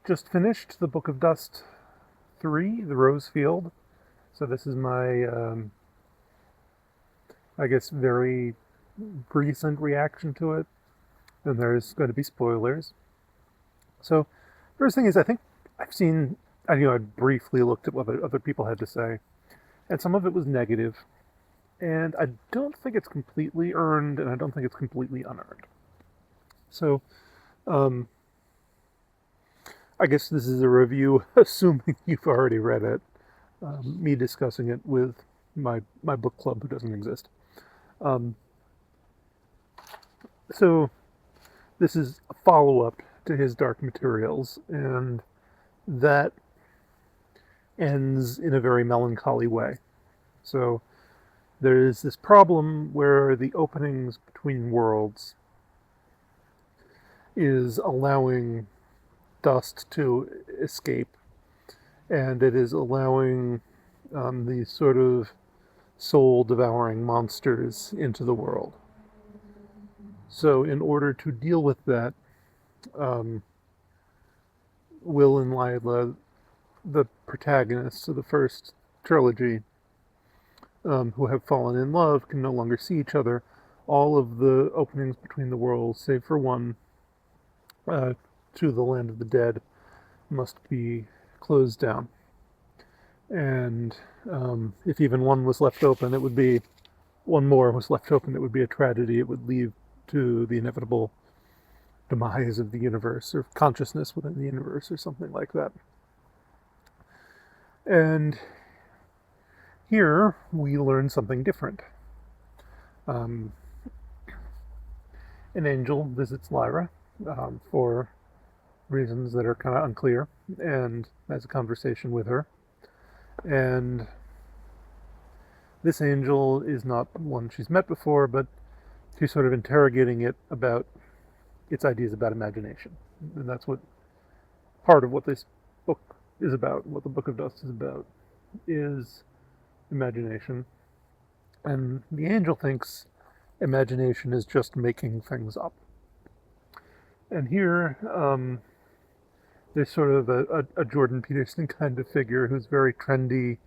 just finished the Book of Dust 3, The Rose Field. So this is my, I guess, very recent reaction to it. And there's going to be spoilers. So, first thing is, I think I've seen, I briefly looked at what other people had to say, and some of it was negative, and I don't think it's completely earned, and I don't think it's completely unearned. So, um, I guess this is a review, assuming you've already read it, me discussing it with my book club who doesn't exist. Um, so, this is a follow-up to his Dark Materials, and that ends in a very melancholy way. So there's this problem where the openings between worlds is allowing dust to escape, and it is allowing these sort of soul-devouring monsters into the world. So in order to deal with that, um, Will and Lila, the protagonists of the first trilogy, who have fallen in love, can no longer see each other. All of the openings between the worlds, save for one, to the land of the dead, must be closed down. And if even one was left open, it would be one more was left open. It would be a tragedy. It would lead to the inevitable demise of the universe, or consciousness within the universe, or something like that. And here we learn something different. Um, an angel visits Lyra for reasons that are kind of unclear, and has a conversation with her. And this angel is not one she's met before, but she's sort of interrogating it about its ideas about imagination. And that's what part of what this book is about, what the Book of Dust is about, is imagination. And the angel thinks imagination is just making things up. And here, there's sort of a Jordan Peterson kind of figure who's very trendy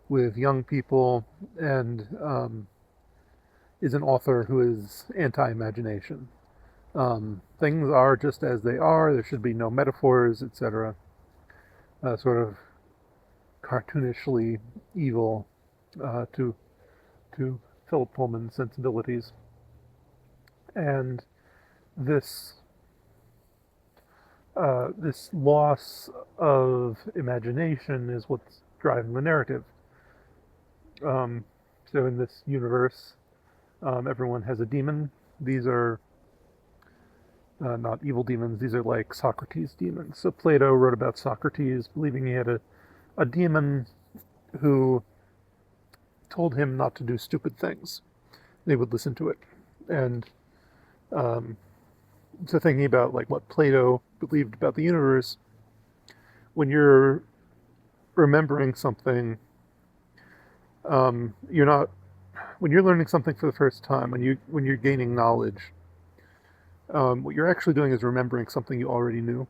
with young people, and is an author who is anti-imagination. Things are just as they are. There should be no metaphors, etc. Sort of cartoonishly evil to Philip Pullman's sensibilities. And this this loss of imagination is what's driving the narrative. So in this universe, everyone has a demon. These are not evil demons. These are like Socrates demons. So Plato wrote about Socrates, believing he had a demon who told him not to do stupid things. They would listen to it. And so thinking about like what Plato believed about the universe, when you're remembering something, you're not, when you're learning something for the first time, when you're gaining knowledge, what you're actually doing is remembering something you already knew.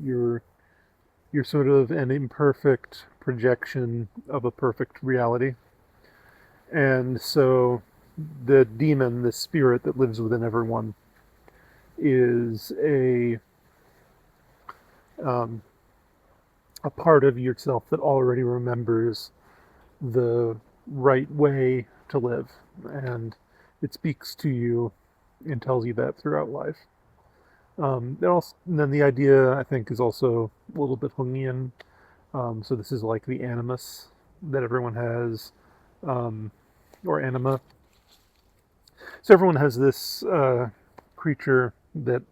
You're sort of an imperfect projection of a perfect reality. And so the demon, the spirit that lives within everyone, is um, a part of yourself that already remembers the right way to live, and it speaks to you and tells you that throughout life. And then the idea, I think, is also a little bit Jungian. So this is like the animus that everyone has, or anima. So everyone has this creature that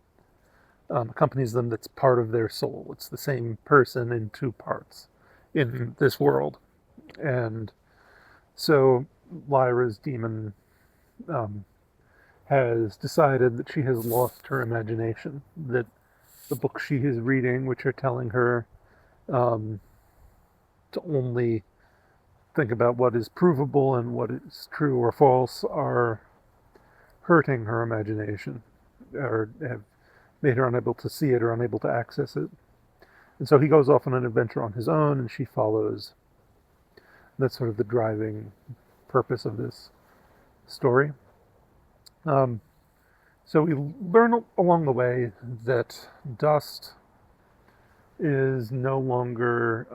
accompanies them, that's part of their soul. It's the same person in two parts in this world. And so Lyra's demon has decided that she has lost her imagination, that the books she is reading, which are telling her to only think about what is provable and what is true or false, are hurting her imagination, or have made her unable to see it or unable to access it. And so he goes off on an adventure on his own, and she follows. That's sort of the driving purpose of this story. Um, so we learn along the way that dust is no longer.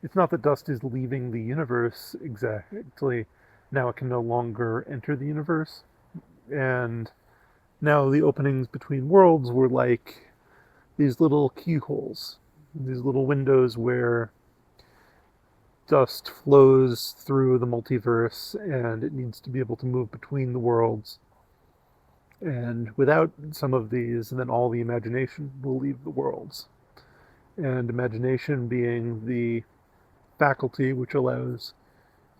It's not that dust is leaving the universe exactly. Now it can no longer enter the universe. And now the openings between worlds were like these little keyholes, these little windows where dust flows through the multiverse and it needs to be able to move between the worlds. And without some of these, then all the imagination will leave the worlds. And imagination being the faculty which allows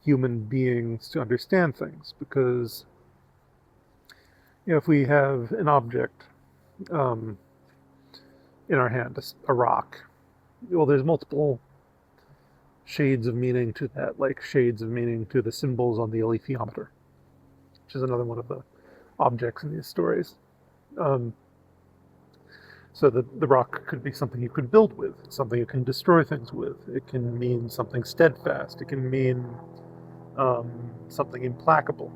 human beings to understand things. Because, if we have an object um, in our hand, a rock, well, there's multiple shades of meaning to that, like shades of meaning to the symbols on the alethiometer, which is another one of the objects in these stories. So the rock could be something you could build with, something you can destroy things with. It can mean something steadfast. It can mean something implacable.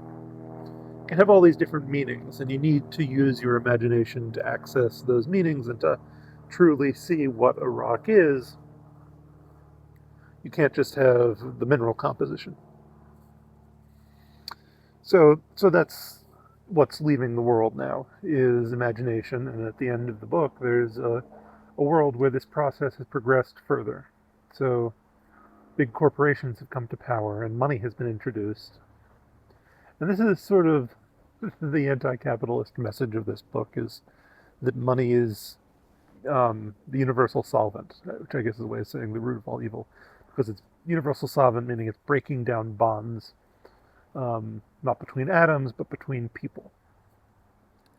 It can have all these different meanings, and you need to use your imagination to access those meanings and to truly see what a rock is. You can't just have the mineral composition. So that's what's leaving the world now, is imagination. And at the end of the book, there's a world where this process has progressed further. So big corporations have come to power and money has been introduced. And this is sort of the anti-capitalist message of this book, is that money is the universal solvent, which I guess is a way of saying the root of all evil, because it's universal solvent, meaning it's breaking down bonds, not between atoms, but between people.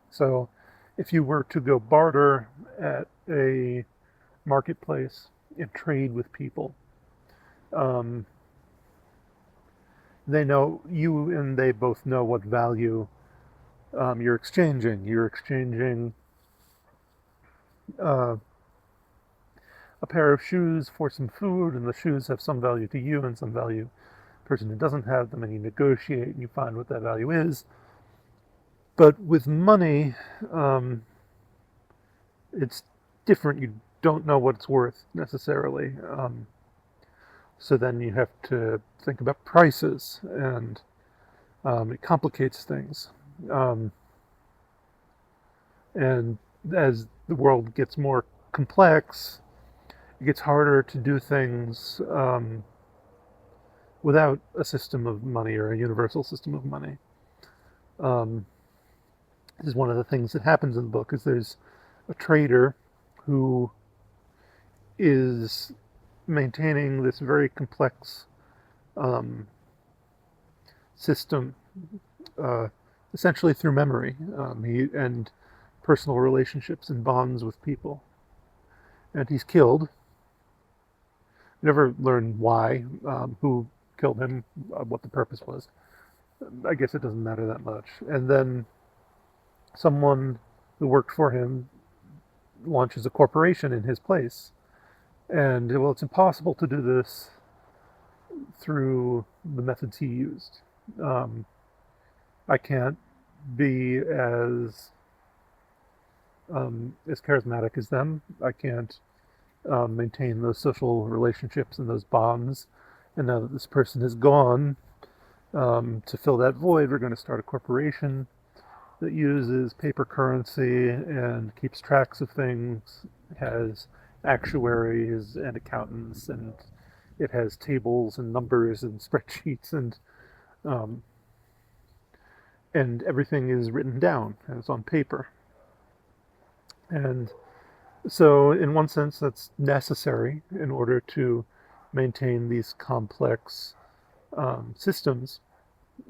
So if you were to go barter at a marketplace and trade with people, they know, you and they both know what value you're exchanging. You're exchanging a pair of shoes for some food, and the shoes have some value to you and some value to the person who doesn't have them, and you negotiate and you find what that value is. But with money, it's different. You don't know what it's worth necessarily. So then you have to think about prices, and it complicates things. And as the world gets more complex, it gets harder to do things without a system of money or a universal system of money. This is one of the things that happens in the book, is there's a trader who is maintaining this very complex system, essentially through memory, and personal relationships and bonds with people. And he's killed. We never learn why, who killed him, what the purpose was. I guess it doesn't matter that much. And then someone who worked for him launches a corporation in his place. And, well, it's impossible to do this through the methods he used. I can't be as charismatic as them. I can't maintain those social relationships and those bonds. And now that this person has gone, to fill that void, we're going to start a corporation that uses paper currency and keeps tracks of things, has actuaries and accountants, and it has tables and numbers and spreadsheets, and everything is written down and it's on paper. And so in one sense that's necessary in order to maintain these complex systems.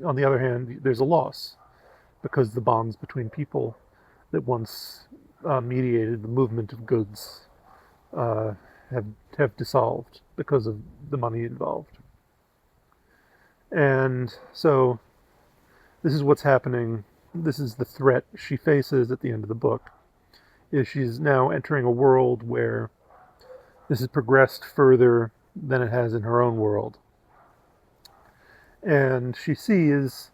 On the other hand, there's a loss, because the bonds between people that once mediated the movement of goods have dissolved because of the money involved. And so this is what's happening. This is the threat she faces at the end of the book, is she's now entering a world where this has progressed further than it has in her own world. And she sees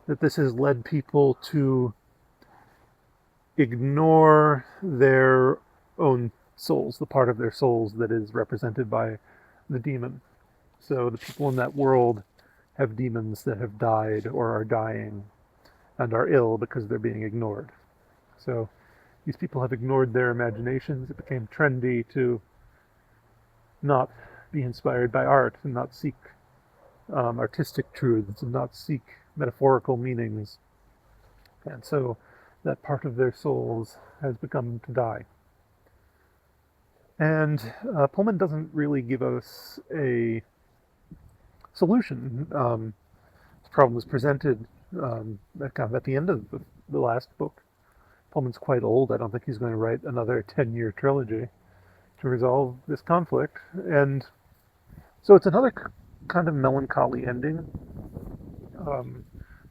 that this has led people to ignore their own souls, the part of their souls that is represented by the demon. So the people in that world have demons that have died or are dying and are ill because they're being ignored. So these people have ignored their imaginations. It became trendy to not be inspired by art and not seek artistic truths and not seek metaphorical meanings. And so that part of their souls has begun to die. And Pullman doesn't really give us a solution. This problem was presented at the end of the last book. Pullman's quite old. I don't think he's going to write another 10-year trilogy to resolve this conflict. And so it's another kind of melancholy ending.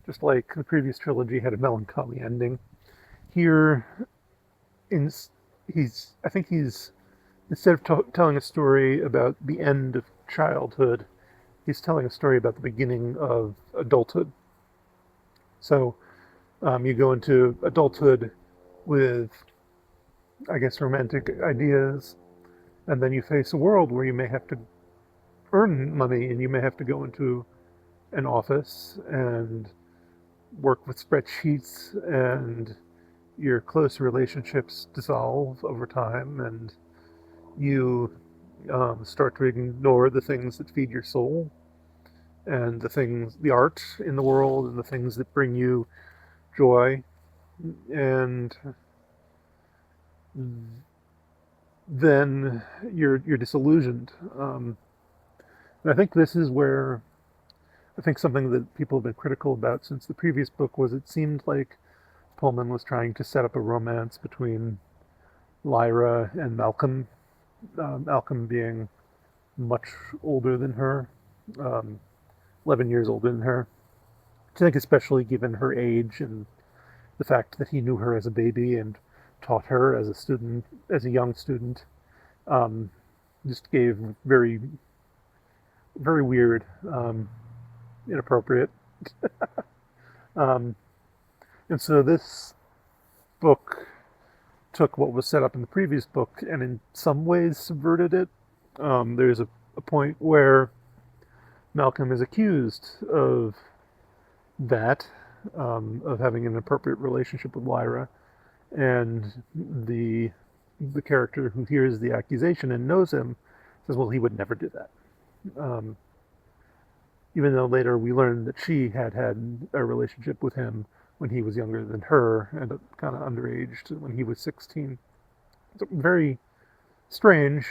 Just like the previous trilogy had a melancholy ending. Here, I think he's instead of telling a story about the end of childhood, he's telling a story about the beginning of adulthood. So you go into adulthood with, I guess, romantic ideas, and then you face a world where you may have to earn money and you may have to go into an office and work with spreadsheets, and your close relationships dissolve over time, and you start to ignore the things that feed your soul and the art in the world and the things that bring you joy. And then you're disillusioned. And I think this is where I think something that people have been critical about since the previous book was it seemed like Pullman was trying to set up a romance between Lyra and Malcolm. Malcolm being much older than her, 11 years older than her. I think especially given her age and the fact that he knew her as a baby and taught her as a student, as a young student, just gave very, very weird, inappropriate. And so this book took what was set up in the previous book and in some ways subverted it. There's a point where Malcolm is accused of that, of having an inappropriate relationship with Lyra, and the character who hears the accusation and knows him says, well, he would never do that. Even though later we learn that she had a relationship with him when he was younger than her and kind of underage when he was 16. It's very strange.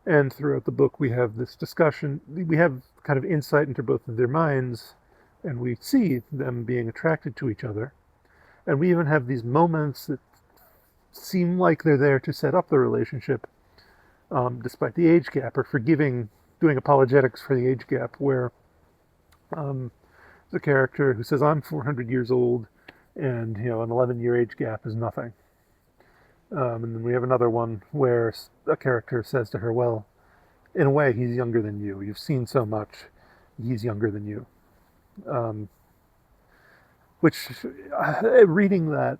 And throughout the book, we have this discussion. We have kind of insight into both of their minds, and we see them being attracted to each other. And we even have these moments that seem like they're there to set up the relationship, despite the age gap, or doing apologetics for the age gap, where the character who says, I'm 400 years old, and an 11-year age gap is nothing. And then we have another one where a character says to her, well, in a way, he's younger than you. You've seen so much. He's younger than you. Which, reading that,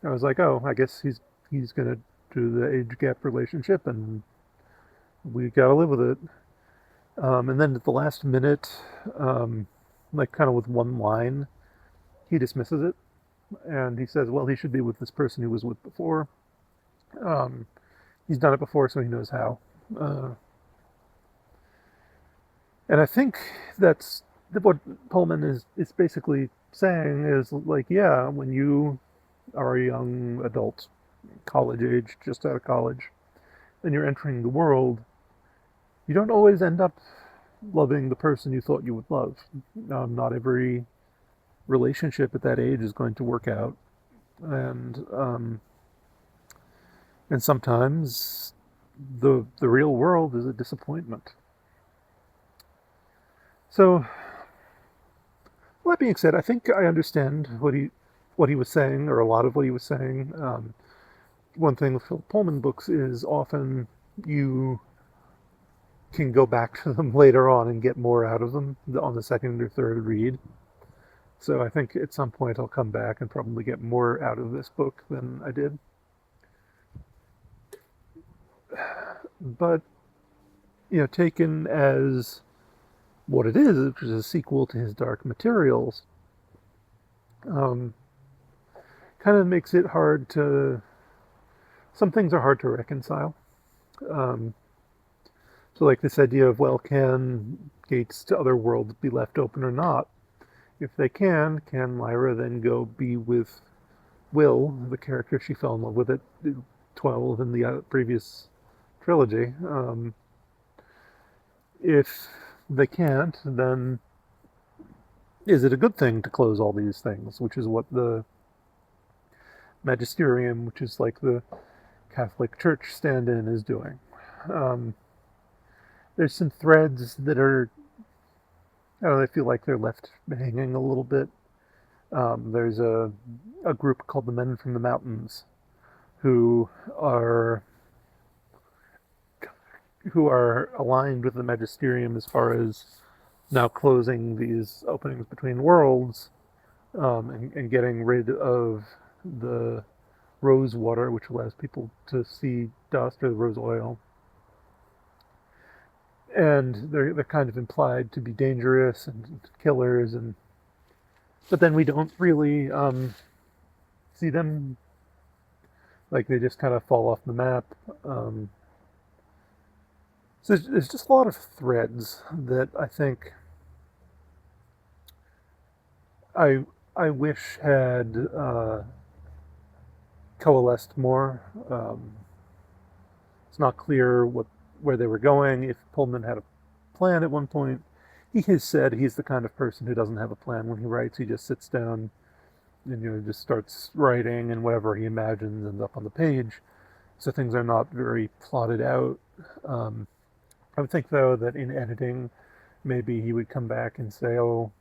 I was like, oh, I guess he's going to do the age gap relationship, and we got to live with it. And then at the last minute, like kind of with one line, he dismisses it. And he says, well, he should be with this person he was with before. He's done it before, so he knows how. And I think that's what Pullman is basically saying is like, yeah, when you are a young adult, college age, just out of college, and you're entering the world, you don't always end up loving the person you thought you would love. Not every relationship at that age is going to work out, and sometimes the real world is a disappointment. So, that being said, I think I understand what what he was saying, or a lot of what he was saying. One thing with Philip Pullman books is often you can go back to them later on and get more out of them on the second or third read. So I think at some point I'll come back and probably get more out of this book than I did. But, taken as what it is, which is a sequel to his Dark Materials, um, kind of makes it hard to. Some things are hard to reconcile. Um, so, like this idea of, well, can gates to other worlds be left open or not? If they can Lyra then go be with Will, the character she fell in love with at 12 in the previous trilogy? If they can't, then is it a good thing to close all these things? Which is what the magisterium, which is like the Catholic Church stand-in, is doing. There's some threads that are, I don't know, I feel like they're left hanging a little bit. There's a group called the Men from the Mountains who are aligned with the magisterium as far as now closing these openings between worlds, and getting rid of the rose water, which allows people to see dust, or the rose oil. And they're kind of implied to be dangerous and killers, but then we don't really see them. Like, they just kind of fall off the map. So there's just a lot of threads that I think I wish had coalesced more. It's not clear where they were going. If Pullman had a plan at one point, he has said he's the kind of person who doesn't have a plan when he writes. He just sits down and just starts writing, and whatever he imagines ends up on the page. So things are not very plotted out. I would think, though, that in editing, maybe he would come back and say, "Oh,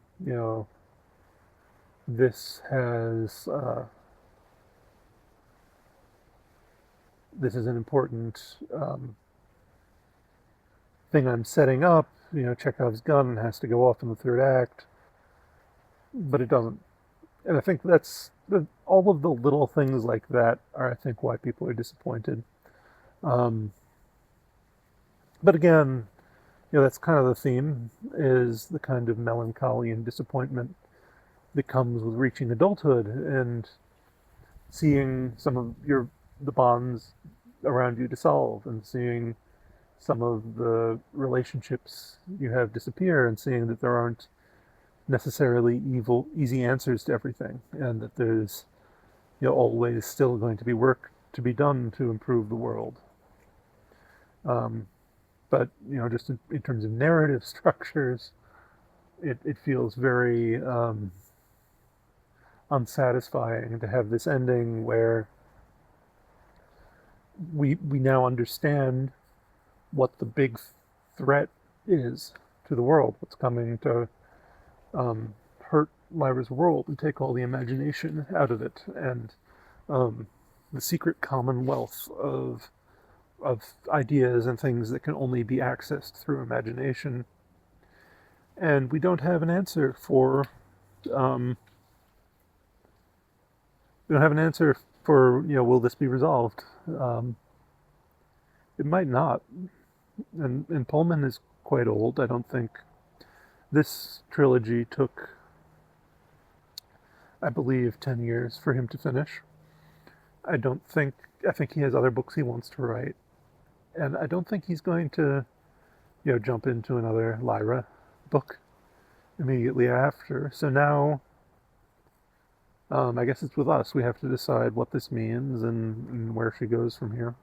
this has this is an important thing I'm setting up. Chekhov's gun has to go off in the third act," but it doesn't. And I think all of the little things like that are, I think, why people are disappointed. But again, that's kind of the theme, is the kind of melancholy and disappointment that comes with reaching adulthood and seeing some of the bonds around you dissolve, and seeing some of the relationships you have disappear, and seeing that there aren't necessarily easy answers to everything, and that there's always still going to be work to be done to improve the world. But just in terms of narrative structures, it feels very unsatisfying to have this ending where we now understand what the big threat is to the world, what's coming to hurt Lyra's world and take all the imagination out of it, and the secret commonwealth of ideas and things that can only be accessed through imagination. And we don't have an answer for will this be resolved? It might not. And Pullman is quite old. I don't think this trilogy took, I believe, 10 years for him to finish. I think he has other books he wants to write. And I don't think he's going to, jump into another Lyra book immediately after. So now, I guess it's with us. We have to decide what this means and where she goes from here.